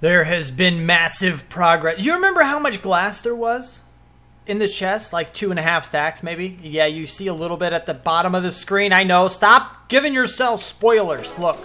There has been massive progress. You remember how much glass there was in the chest? Like 2.5 stacks, maybe? Yeah, you see a little bit at the bottom of the screen. I know. Stop giving yourself spoilers. Look.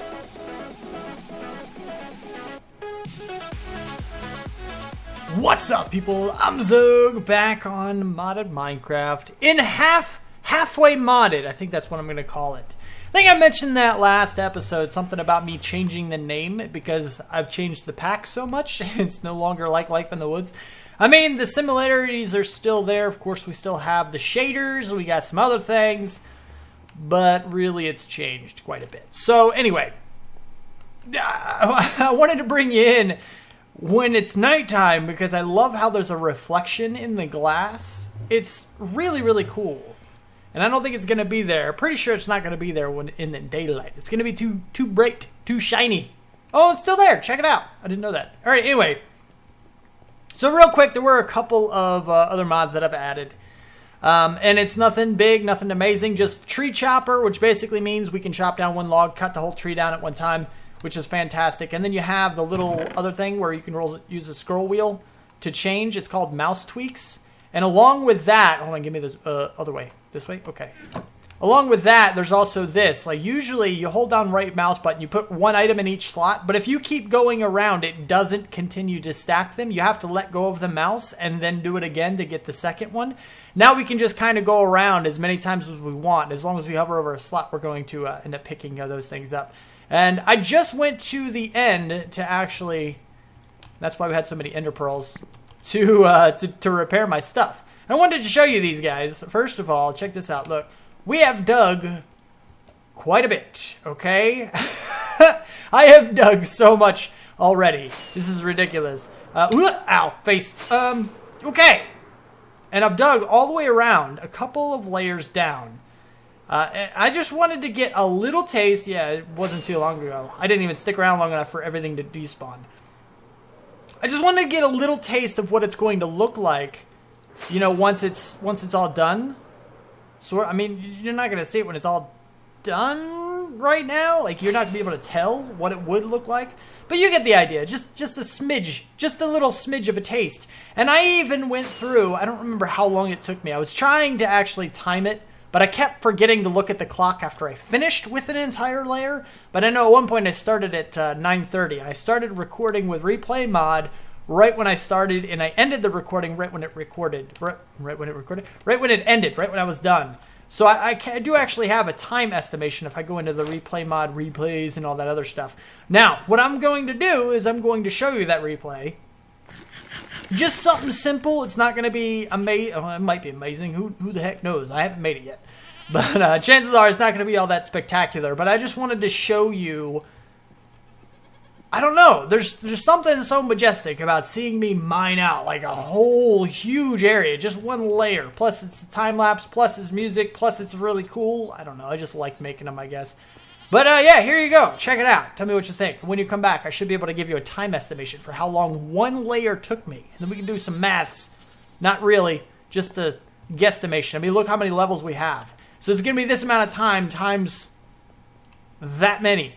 What's up, people? I'm Xogue, back on modded Minecraft. In halfway modded. I think that's what I'm going to call it. I think I mentioned that last episode, something about me changing the name because I've changed the pack so much. It's no longer like Life in the Woods. I mean, the similarities are still there. Of course, we still have the shaders. We got some other things. But really, it's changed quite a bit. So anyway, I wanted to bring you in when it's nighttime because I love how there's a reflection in the glass. It's really, really cool. And I don't think it's going to be there. Pretty sure it's not going to be there when in the daylight. It's going to be too bright, too shiny. Oh, it's still there. Check it out. I didn't know that. All right, anyway. So real quick, there were a couple of other mods that I've added. And it's nothing big, nothing amazing. Just tree chopper, which basically means we can chop down one log, cut the whole tree down at one time, which is fantastic. And then you have the little other thing where you can use a scroll wheel to change. It's called mouse tweaks. And along with that, hold on, give me this other way. This way? Okay. Along with that, there's also this. Like, usually you hold down right mouse button, you put one item in each slot, but if you keep going around, it doesn't continue to stack them. You have to let go of the mouse and then do it again to get the second one. Now we can just kind of go around as many times as we want. As long as we hover over a slot, we're going to end up picking those things up. And I just went to the end to actually... That's why we had so many ender pearls to repair my stuff. I wanted to show you these guys. First of all, check this out. Look, we have dug quite a bit, okay? I have dug so much already. This is ridiculous. Ow, face. Okay. And I've dug all the way around, a couple of layers down. I just wanted to get a little taste. Yeah, it wasn't too long ago. I didn't even stick around long enough for everything to despawn. I just wanted to get a little taste of what it's going to look like. You know, once it's all done. So, I mean, you're not going to see it when it's all done right now. Like, you're not going to be able to tell what it would look like. But you get the idea. Just a smidge. Just a little smidge of a taste. And I even went through, I don't remember how long it took me. I was trying to actually time it, but I kept forgetting to look at the clock after I finished with an entire layer. But I know at one point I started at 9:30. I started recording with Replay Mod right when I started, and I ended the recording right when it recorded. Right when it ended, right when I was done. So I do actually have a time estimation if I go into the Replay Mod replays and all that other stuff. Now, what I'm going to do is I'm going to show you that replay. Just something simple. It's not going to be amazing. Oh, it might be amazing. Who the heck knows? I haven't made it yet. But chances are it's not going to be all that spectacular. But I just wanted to show you... I don't know. There's something so majestic about seeing me mine out like a whole huge area, just one layer. Plus it's a time lapse, plus it's music, plus it's really cool. I don't know. I just like making them, I guess. But yeah, here you go. Check it out. Tell me what you think. When you come back, I should be able to give you a time estimation for how long one layer took me. And then we can do some maths. Not really, just a guesstimation. I mean, look how many levels we have. So it's going to be this amount of time times that many.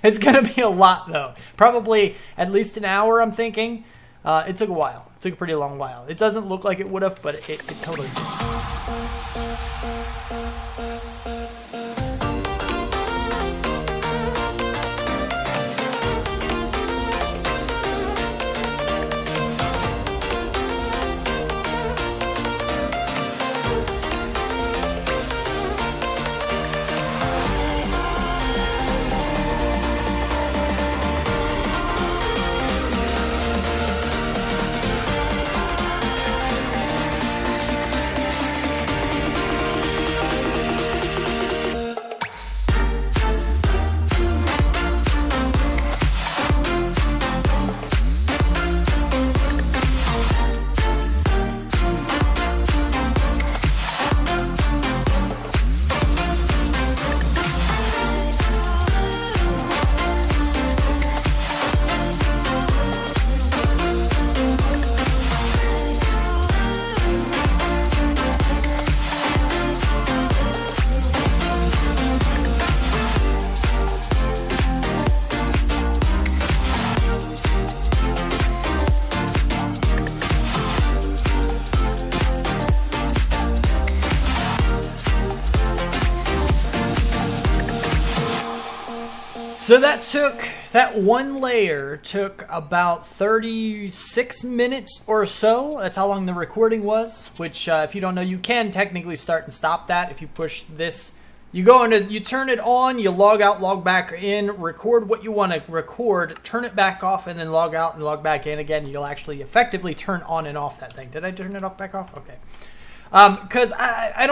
It's going to be a lot, though. Probably at least an hour, I'm thinking. It took a while. It took a pretty long while. It doesn't look like it would have, but it totally did. So that one layer took about 36 minutes or so. That's how long the recording was, which if you don't know, you can technically start and stop that. If you push this, you turn it on, you log out, log back in, record what you want to record, turn it back off, and then log out and log back in again. You'll actually effectively turn on and off that thing. Did I turn it off back off? Okay. Because I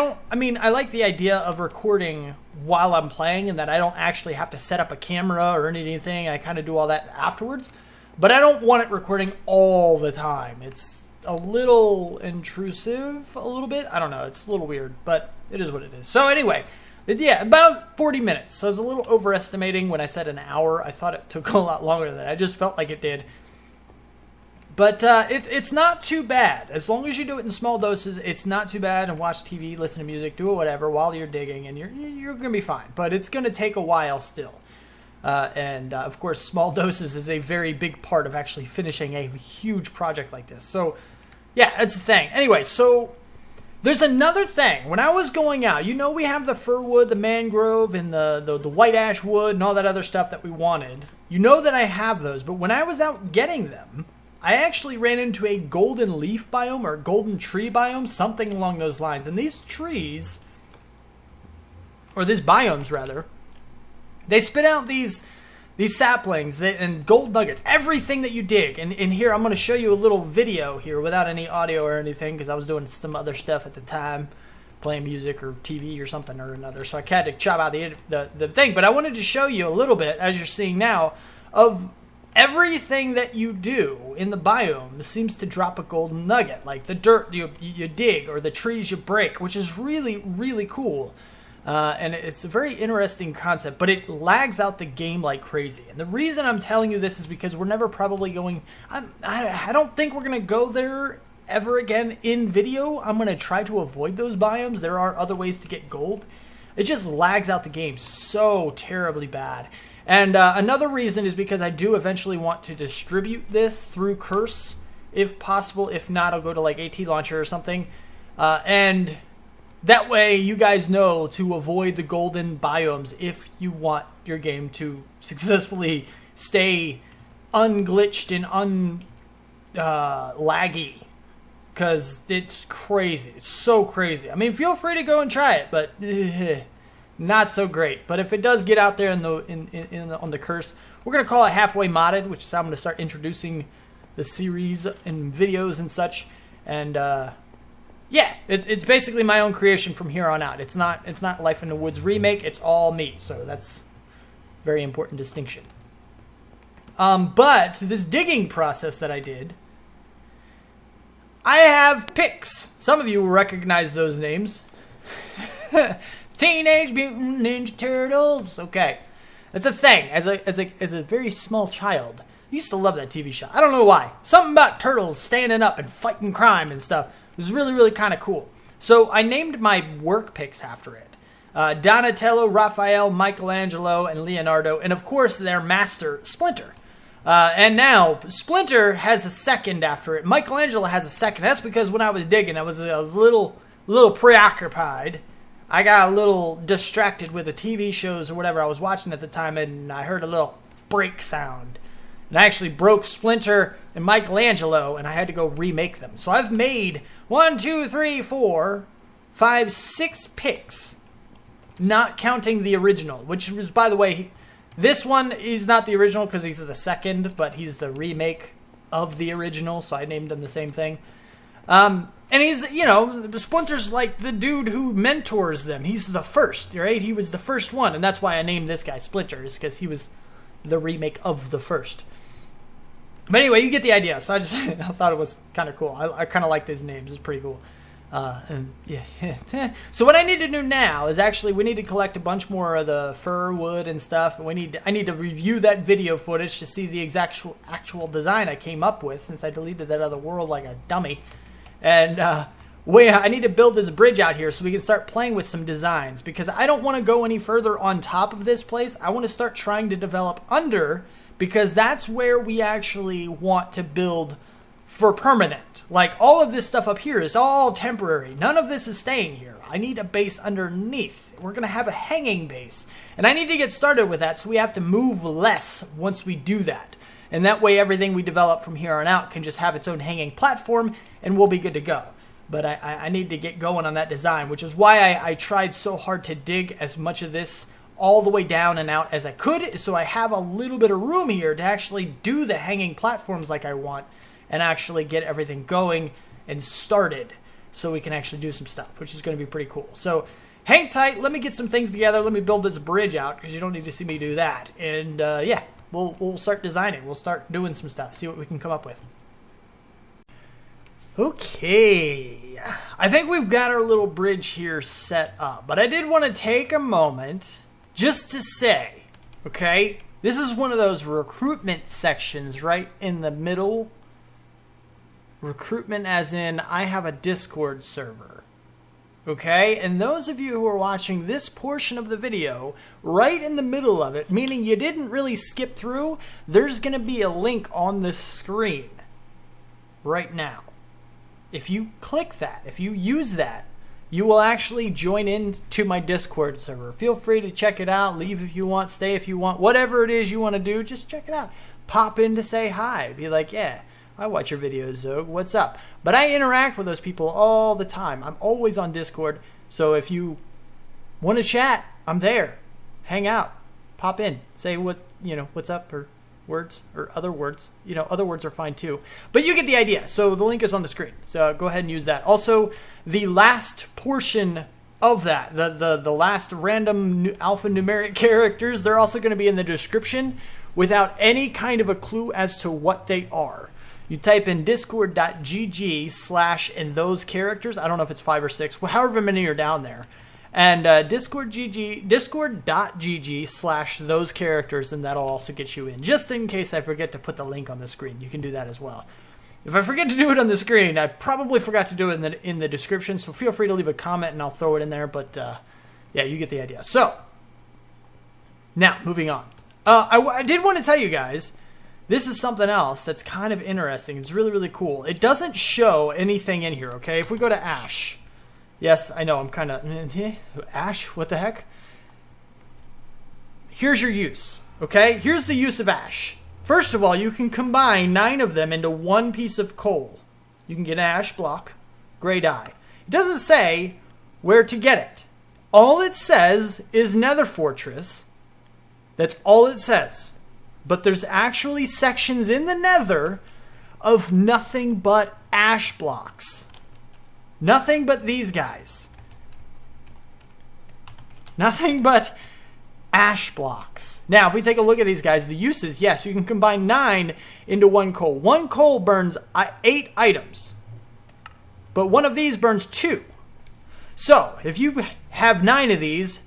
like the idea of recording while I'm playing and that I don't actually have to set up a camera or anything. I kind of do all that afterwards. But I don't want it recording all the time. It's a little intrusive, a little bit. I don't know. It's a little weird, but it is what it is. So anyway, yeah, about 40 minutes. So I was a little overestimating when I said an hour. I thought it took a lot longer than that. I just felt like it did. But it's not too bad. As long as you do it in small doses, it's not too bad. And watch TV, listen to music, do whatever while you're digging, and you're going to be fine. But it's going to take a while still. Of course, small doses is a very big part of actually finishing a huge project like this. So, yeah, that's the thing. Anyway, so there's another thing. When I was going out, we have the fir wood, the mangrove, and the white ash wood, and all that other stuff that we wanted. You know that I have those. But when I was out getting them, I actually ran into a golden leaf biome or golden tree biome, something along those lines. And these trees, or these biomes rather, they spit out these saplings and gold nuggets, everything that you dig. And here, I'm going to show you a little video here without any audio or anything because I was doing some other stuff at the time, playing music or TV or something or another. So I had to chop out the thing. But I wanted to show you a little bit, as you're seeing now, of everything that you do in the biome seems to drop a golden nugget, like the dirt you dig or the trees you break, which is really, really cool. And it's a very interesting concept, but it lags out the game like crazy. And the reason I'm telling you this is because we're never probably going... I don't think we're going to go there ever again in video. I'm going to try to avoid those biomes. There are other ways to get gold. It just lags out the game so terribly bad. And another reason is because I do eventually want to distribute this through Curse, if possible. If not, I'll go to like AT Launcher or something. And that way you guys know to avoid the golden biomes if you want your game to successfully stay unglitched and laggy. Because it's crazy. It's so crazy. I mean, feel free to go and try it, but... not so great. But if it does get out there on the Curse, we're going to call it halfway modded, which is how I'm going to start introducing the series and videos and such. And yeah, it's basically my own creation from here on out. It's not Life in the Woods remake. It's all me. So that's a very important distinction. But this digging process that I did, I have picks. Some of you will recognize those names. Teenage Mutant Ninja Turtles. Okay, that's a thing. As a very small child, I used to love that TV show. I don't know why. Something about turtles standing up and fighting crime and stuff. It was really, really kind of cool. So I named my work picks after it. Donatello, Raphael, Michelangelo, and Leonardo, and of course their master, Splinter. And now Splinter has a second after it. Michelangelo has a second. That's because when I was digging, I was a little preoccupied. I got a little distracted with the TV shows or whatever I was watching at the time, and I heard a little break sound. And I actually broke Splinter and Michelangelo, and I had to go remake them. So I've made 1, 2, 3, 4, 5, 6 picks, not counting the original, which was, by the way, this one is not the original because he's the second, but he's the remake of the original, so I named him the same thing. And he's, Splinter's like the dude who mentors them. He's the first, right? He was the first one, and that's why I named this guy Splinter, is because he was the remake of the first. But anyway, you get the idea. So I thought it was kind of cool. I kind of like these names. It's pretty cool. And yeah. So what I need to do now is actually we need to collect a bunch more of the fir wood and stuff. I need to review that video footage to see the actual design I came up with since I deleted that other world like a dummy. And I need to build this bridge out here so we can start playing with some designs, because I don't want to go any further on top of this place. I want to start trying to develop under, because that's where we actually want to build for permanent. Like, all of this stuff up here is all temporary. None of this is staying here. I need a base underneath. We're going to have a hanging base. And I need to get started with that, so we have to move less once we do that. And that way everything we develop from here on out can just have its own hanging platform, and we'll be good to go. But I need to get going on that design, which is why I tried so hard to dig as much of this all the way down and out as I could, so I have a little bit of room here to actually do the hanging platforms like I want, and actually get everything going and started so we can actually do some stuff, which is going to be pretty cool. So hang tight. Let me get some things together. Let me build this bridge out, because you don't need to see me do that. And yeah, we'll start designing. We'll start doing some stuff, see what we can come up with. Okay, I think we've got our little bridge here set up, but I did want to take a moment just to say, okay, this is one of those recruitment sections right in the middle. Recruitment as in, I have a Discord server, okay? And those of you who are watching this portion of the video, right in the middle of it, meaning you didn't really skip through, there's going to be a link on the screen right now. If you click that, if you use that, you will actually join in to my Discord server. Feel free to check it out, leave if you want, stay if you want, whatever it is you want to do, just check it out. Pop in to say hi, be like, yeah, I watch your videos, Xogue. What's up? But I interact with those people all the time. I'm always on Discord. So if you want to chat, I'm there. Hang out. Pop in. Say what's up, or words, or other words. Other words are fine too. But you get the idea. So the link is on the screen. So go ahead and use that. Also, the last portion of that, the last random alphanumeric characters, they're also going to be in the description without any kind of a clue as to what they are. You type in discord.gg/ and those characters. I don't know if it's 5 or 6, however many are down there. And discord.gg/ those characters, and that'll also get you in. Just in case I forget to put the link on the screen, you can do that as well. If I forget to do it on the screen, I probably forgot to do it in the description, so feel free to leave a comment and I'll throw it in there. But yeah, you get the idea. So, now, moving on. I did want to tell you guys, this is something else that's kind of interesting. It's really, really cool. It doesn't show anything in here, okay? If we go to Ash. Yes, I know, I'm kind of... Ash? What the heck? Here's your use, okay? Here's the use of Ash. First of all, you can combine 9 of them into one piece of coal. You can get an ash block, gray dye. It doesn't say where to get it. All it says is Nether Fortress. That's all it says. But there's actually sections in the Nether of nothing but ash blocks. Nothing but these guys. Nothing but ash blocks. Now, if we take a look at these guys, the uses, yes, you can combine 9 into one coal. One coal burns 8 items. But one of these burns 2. So, if you have 9 of these,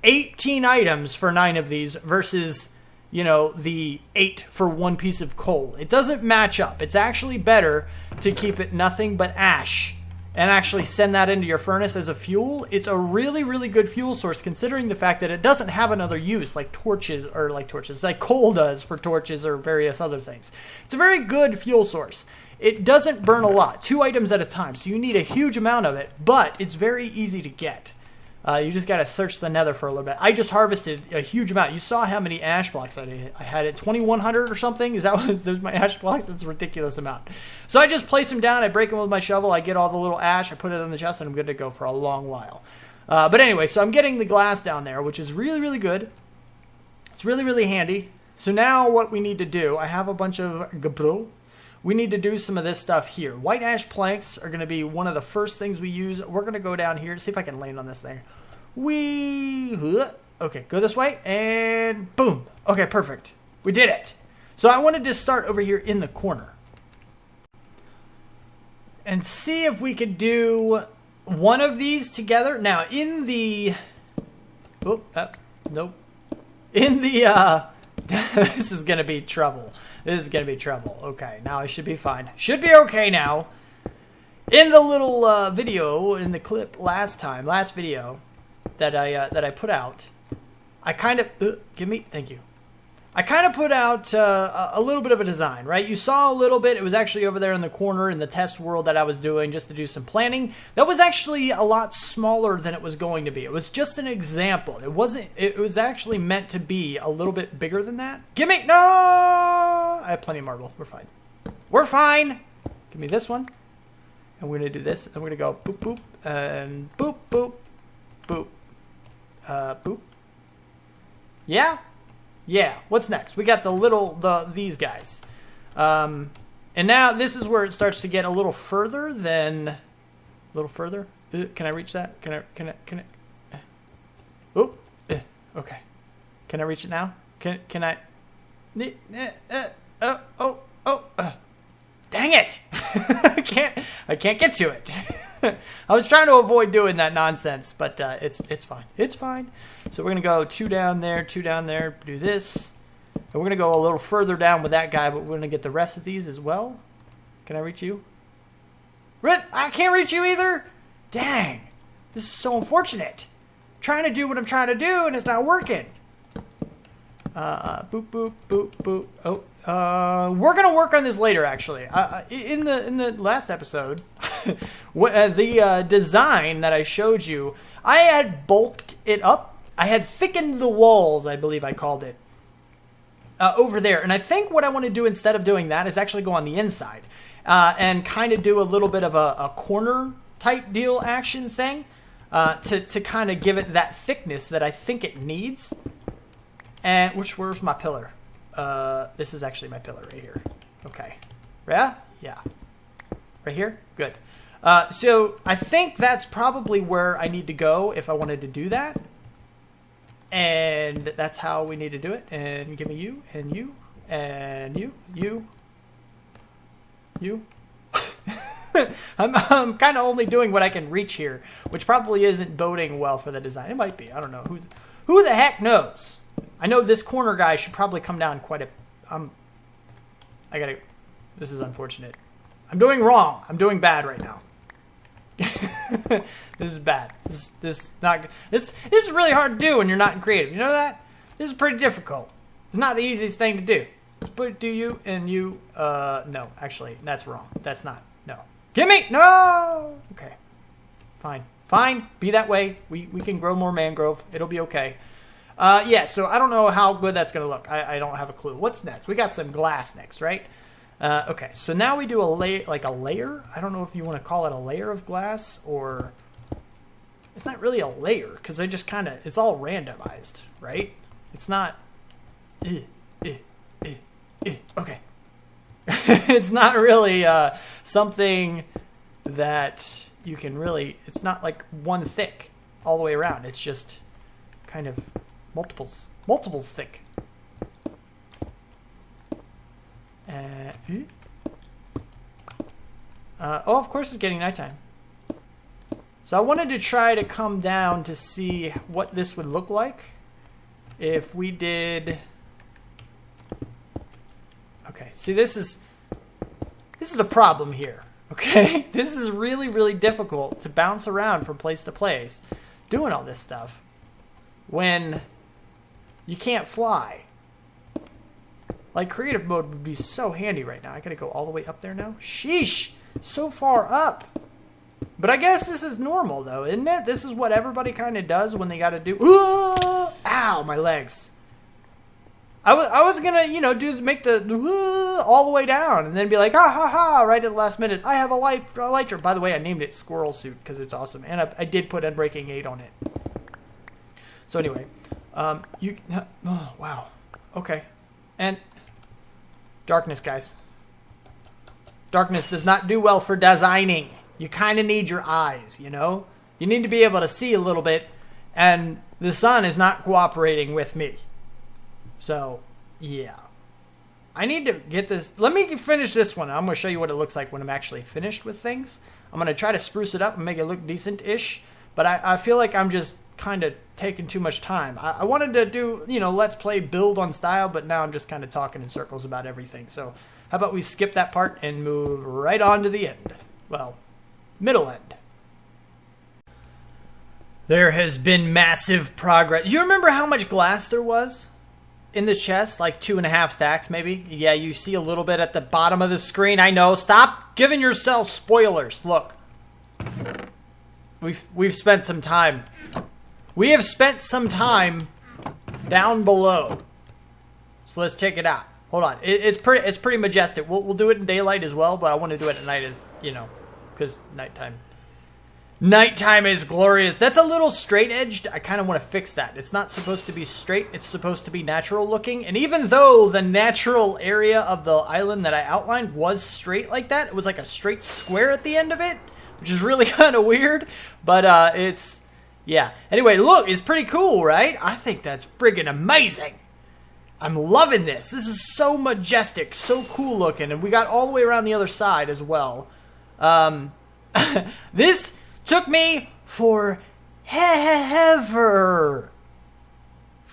18 items for 9 of these versus... the 8 for one piece of coal. It doesn't match up. It's actually better to keep it nothing but ash and actually send that into your furnace as a fuel. It's a really, really good fuel source, considering the fact that it doesn't have another use like like coal does for torches or various other things. It's a very good fuel source. It doesn't burn a lot, 2 items at a time, so you need a huge amount of it, but it's very easy to get. You just got to search the Nether for a little bit. I just harvested a huge amount. You saw how many ash blocks I had at 2,100 or something. Is that what those my ash blocks? That's a ridiculous amount. So I just place them down. I break them with my shovel. I get all the little ash. I put it in the chest, and I'm good to go for a long while. But anyway, so I'm getting the glass down there, which is really, really good. It's really, really handy. So now what we need to do, I have a bunch of gabro. We need to do some of this stuff here. White ash planks are going to be one of the first things we use. We're going to go down here. See if I can land on this thing. Okay, go this way, and boom. Okay, perfect. We did it. So I wanted to start over here in the corner and see if we could do one of these together. Now, in the... nope. In the... this is going to be trouble. This is going to be trouble. Okay, now I should be fine. Should be okay now. In the little video, in the clip last video that I put out, I kind of... thank you. I kind of put out a little bit of a design, right? You saw a little bit. It was actually over there in the corner in the test world that I was doing just to do some planning. That was actually a lot smaller than it was going to be. It was just an example. It wasn't, it was actually meant to be a little bit bigger than that. Gimme, no! I have plenty of marble. We're fine. We're fine. Give me this one. And we're going to do this. And we're going to go boop, boop, and boop, boop, boop, boop. Yeah? Yeah, what's next? We got these guys. And now this is where it starts to get a little further than... A little further? Can I reach that? Can I... Oh, okay. Can I reach it now? Can I... Dang it! I can't get to it. I was trying to avoid doing that nonsense, but it's fine. It's fine. So we're going to go 2 down there, do this. And we're going to go a little further down with that guy, but we're going to get the rest of these as well. Can I reach you? I can't reach you either? Dang. This is so unfortunate. I'm trying to do what I'm trying to do, and it's not working. Boop, boop, boop, boop. Oh, we're going to work on this later, actually. In the last episode, the design that I showed you, I had bulked it up. I had thickened the walls, I believe I called it, over there. And I think what I want to do instead of doing that is actually go on the inside and kind of do a little bit of a corner type deal action thing to kind of give it that thickness that I think it needs. And where's my pillar? This is actually my pillar right here. Okay. Yeah? Yeah. Right here? Good. So I think that's probably where I need to go if I wanted to do that. And that's how we need to do it. And give me you, and you, and you. I'm kind of only doing what I can reach here, which probably isn't boding well for the design. It might be. I don't know. Who the heck knows? I know this corner guy should probably come down quite a... This is unfortunate. I'm doing wrong. I'm doing bad right now. This is bad. This is really hard to do when you're not creative. You know that? This is pretty difficult. It's not the easiest thing to do. But do you and you... no, actually, that's wrong. That's not. No. Gimme! No! Okay. Fine. Fine. Be that way. We can grow more mangrove. It'll be okay. Yeah, so I don't know how good that's going to look. I don't have a clue. What's next? We got some glass next, right? Okay, so now we do a layer. I don't know if you want to call it a layer of glass or... It's not really a layer because I just kind of... It's all randomized, right? It's not... Okay. It's not really something that you can really... It's not like one thick all the way around. It's just kind of multiples thick. Oh, of course it's getting nighttime. So I wanted to try to come down to see what this would look like if we did... Okay, see this is the problem here, okay? This is really, really difficult to bounce around from place to place doing all this stuff when you can't fly. Like, creative mode would be so handy right now. I gotta go all the way up there now. Sheesh! So far up. But I guess this is normal, though, isn't it? This is what everybody kind of does when they gotta do... Ooh! Ow, my legs. I was gonna, you know, make the all the way down and then be like, ha ha ha, right at the last minute. I have a lighter. By the way, I named it Squirrel Suit because it's awesome. And I did put Unbreaking 8 on it. So anyway, oh, wow. Okay. And darkness, guys. Darkness does not do well for designing. You kind of need your eyes, you know? You need to be able to see a little bit, and the sun is not cooperating with me. So, yeah. I need to get this. Let me finish this one. I'm going to show you what it looks like when I'm actually finished with things. I'm going to try to spruce it up and make it look decent-ish, but I feel like I'm just kind of taking too much time. I wanted to do, you know, let's play build on style, but now I'm just kind of talking in circles about everything. So how about we skip that part and move right on to the end? Well, middle end. There has been massive progress. You remember how much glass there was? in the chest, like 2.5 stacks, maybe. Yeah, you see a little bit at the bottom of the screen. I know. Stop giving yourself spoilers. Look, we've spent some time. We have spent some time down below. So let's check it out. Hold on. It's pretty majestic. We'll do it in daylight as well, but I want to do it at night, as you know, because nighttime. Nighttime is glorious. That's a little straight edged. I kind of want to fix that. It's not supposed to be straight. It's supposed to be natural looking. And even though the natural area of the island that I outlined was straight like that, it was like a straight square at the end of it, which is really kind of weird. But it's, yeah. Anyway, look, it's pretty cool, right? I think that's friggin' amazing. I'm loving this. This is so majestic, so cool looking. And we got all the way around the other side as well. This took me forever.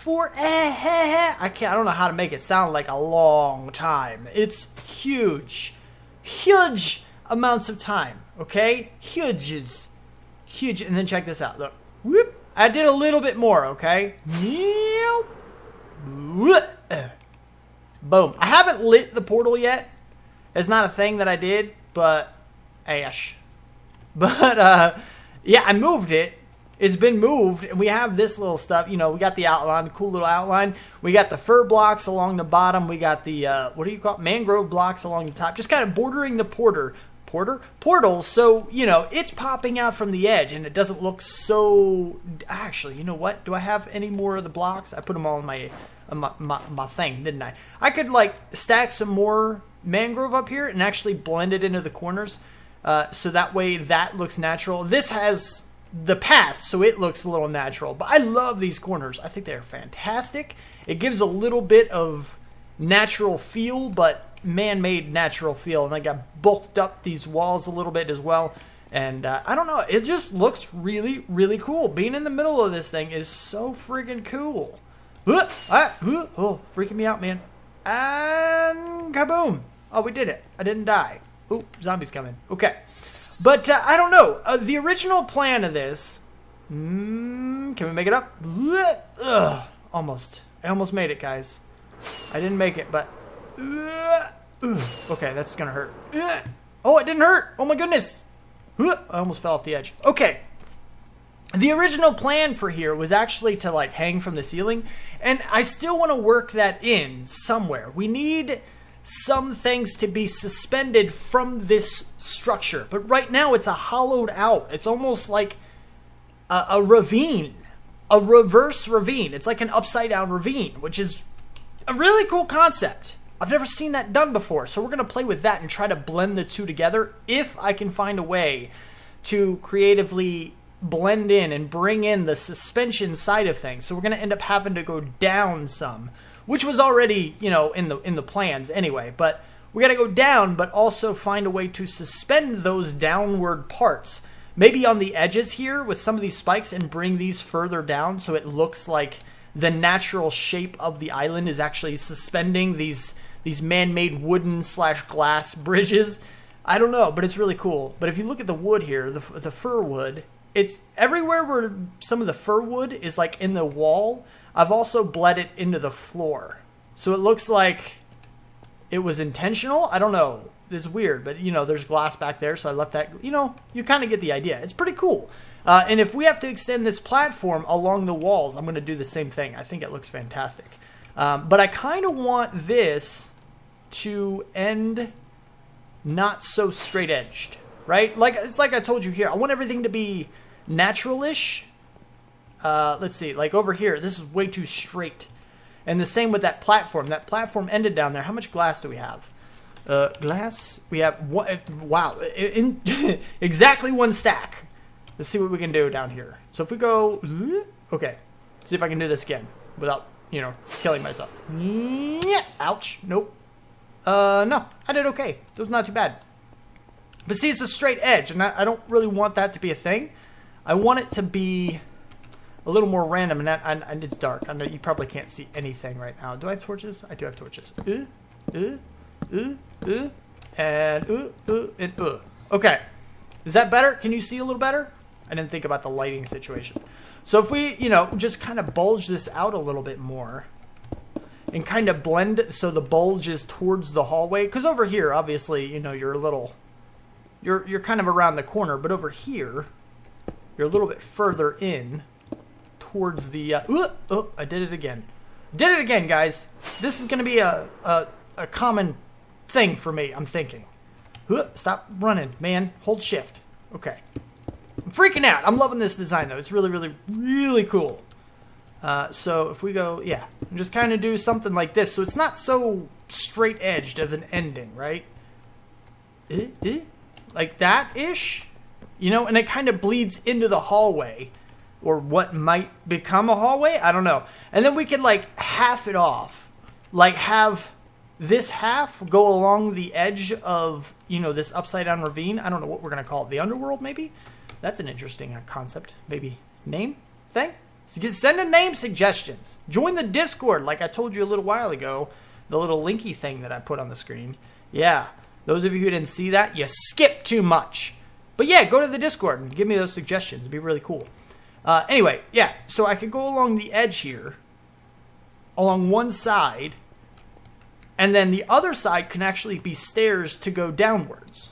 I don't know how to make it sound like a long time. It's huge. Huge amounts of time. Okay? Huge. And then check this out. Look. Whoop. I did a little bit more, okay? Boom. I haven't lit the portal yet. It's not a thing that I did, but ash. But, yeah, I moved it. It's been moved, and we have this little stuff. You know, we got the outline, the cool little outline. We got the fir blocks along the bottom. We got the, what do you call it? Mangrove blocks along the top. Just kind of bordering the portal. So, you know, it's popping out from the edge, and it doesn't look so... Actually, you know what? Do I have any more of the blocks? I put them all in my thing, didn't I? I could, like, stack some more mangrove up here and actually blend it into the corners. So that way that looks natural. This has the path, so it looks a little natural. But I love these corners. I think they're fantastic. It gives a little bit of natural feel, but man-made natural feel. And I got bulked up these walls a little bit as well. And I don't know. It just looks really, really cool. Being in the middle of this thing is so friggin' cool. Oh, freaking me out, man. And kaboom. Oh, we did it. I didn't die. Ooh, zombies coming. Okay. But, I don't know. The original plan of this... can we make it up? Almost. I almost made it, guys. I didn't make it, but... okay, that's gonna hurt. Oh, it didn't hurt! Oh my goodness! I almost fell off the edge. Okay. The original plan for here was actually to, like, hang from the ceiling. And I still want to work that in somewhere. We need... some things to be suspended from this structure. But right now it's a hollowed out. It's almost like a ravine. A reverse ravine. It's like an upside down ravine, which is a really cool concept. I've never seen that done before. So we're going to play with that and try to blend the two together if I can find a way to creatively blend in and bring in the suspension side of things. So we're going to end up having to go down some, which was already, you know, in the plans anyway. But we got to go down, but also find a way to suspend those downward parts. Maybe on the edges here with some of these spikes and bring these further down so it looks like the natural shape of the island is actually suspending these man-made wooden / glass bridges. I don't know, but it's really cool. But if you look at the wood here, the fir wood, it's everywhere where some of the fir wood is like in the wall. I've also bled it into the floor. So it looks like it was intentional. I don't know. It's weird, but, you know, there's glass back there, so I left that. You know, you kind of get the idea. It's pretty cool. And if we have to extend this platform along the walls, I'm going to do the same thing. I think it looks fantastic. But I kind of want this to end not so straight-edged, right? Like, it's like I told you here. I want everything to be natural-ish. Let's see, like over here, this is way too straight. And the same with that platform. That platform ended down there. How much glass do we have? Glass? We have one. Wow. Exactly one stack. Let's see what we can do down here. So if we go... Okay. See if I can do this again without, you know, killing myself. Ouch. Nope. No. I did okay. It was not too bad. But see, it's a straight edge, and I don't really want that to be a thing. I want it to be... a little more random, and it's dark. I know you probably can't see anything right now. Do I have torches? I do have torches. And okay. Is that better? Can you see a little better? I didn't think about the lighting situation. So if we, you know, just kind of bulge this out a little bit more and kind of blend so the bulge is towards the hallway. Because over here, obviously, you know, you're a little, you're kind of around the corner, but over here, you're a little bit further in towards the, oh, I did it again. Did it again, guys. This is going to be a common thing for me, I'm thinking. Stop running, man. Hold shift. Okay. I'm freaking out. I'm loving this design, though. It's really, really, really cool. So if we go, yeah, just kind of do something like this. So it's not so straight-edged of an ending, right? Like that-ish? You know, and it kind of bleeds into the hallway. Or what might become a hallway? I don't know. And then we can, like, half it off. Like, have this half go along the edge of, you know, this upside-down ravine. I don't know what we're going to call it. The underworld, maybe? That's an interesting concept. Maybe name thing? Send in name suggestions. Join the Discord, like I told you a little while ago. The little linky thing that I put on the screen. Yeah, those of you who didn't see that, you skipped too much. But yeah, go to the Discord and give me those suggestions. It'd be really cool. Anyway, yeah, so I could go along the edge here, along one side, and then the other side can actually be stairs to go downwards.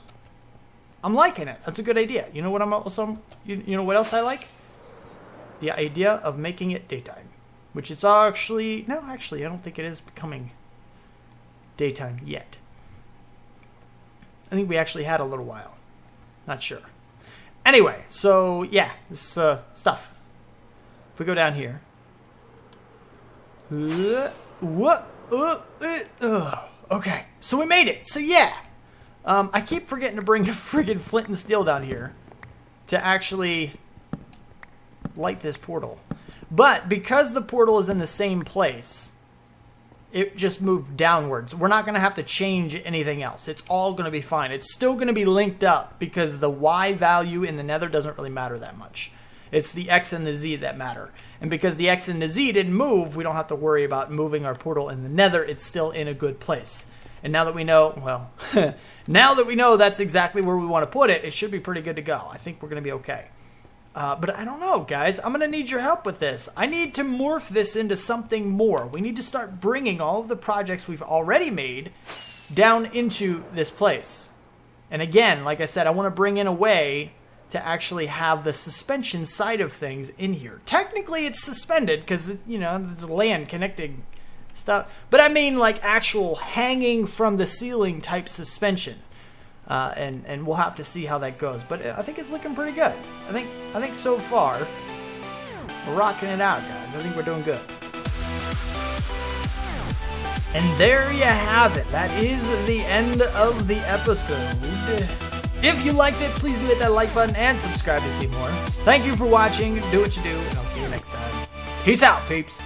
I'm liking it. That's a good idea. You know what I'm also, you know what else I like? The idea of making it daytime, which is actually, no, actually, I don't think it is becoming daytime yet. I think we actually had a little while. Not sure. Anyway, so yeah, this stuff. If we go down here. Okay, so we made it. So yeah. I keep forgetting to bring a friggin' flint and steel down here to actually light this portal. But because the portal is in the same place, it just moved downwards. We're not going to have to change anything else. It's all going to be fine. It's still going to be linked up because the Y value in the nether doesn't really matter that much. It's the X and the Z that matter. And because the X and the Z didn't move, we don't have to worry about moving our portal in the nether. It's still in a good place. And now that we know, well, now that we know that's exactly where we want to put it, it should be pretty good to go. I think we're going to be okay. But I don't know, guys. I'm going to need your help with this. I need to morph this into something more. We need to start bringing all of the projects we've already made down into this place. And again, like I said, I want to bring in a way to actually have the suspension side of things in here. Technically, it's suspended because, you know, there's land connecting stuff. But I mean like actual hanging from the ceiling type suspension. And we'll have to see how that goes. But I think it's looking pretty good. I think so far we're rocking it out, guys. I think we're doing good. And there you have it. That is the end of the episode. If you liked it, please hit that like button and subscribe to see more. Thank you for watching. Do what you do, and I'll see you next time. Peace out, peeps.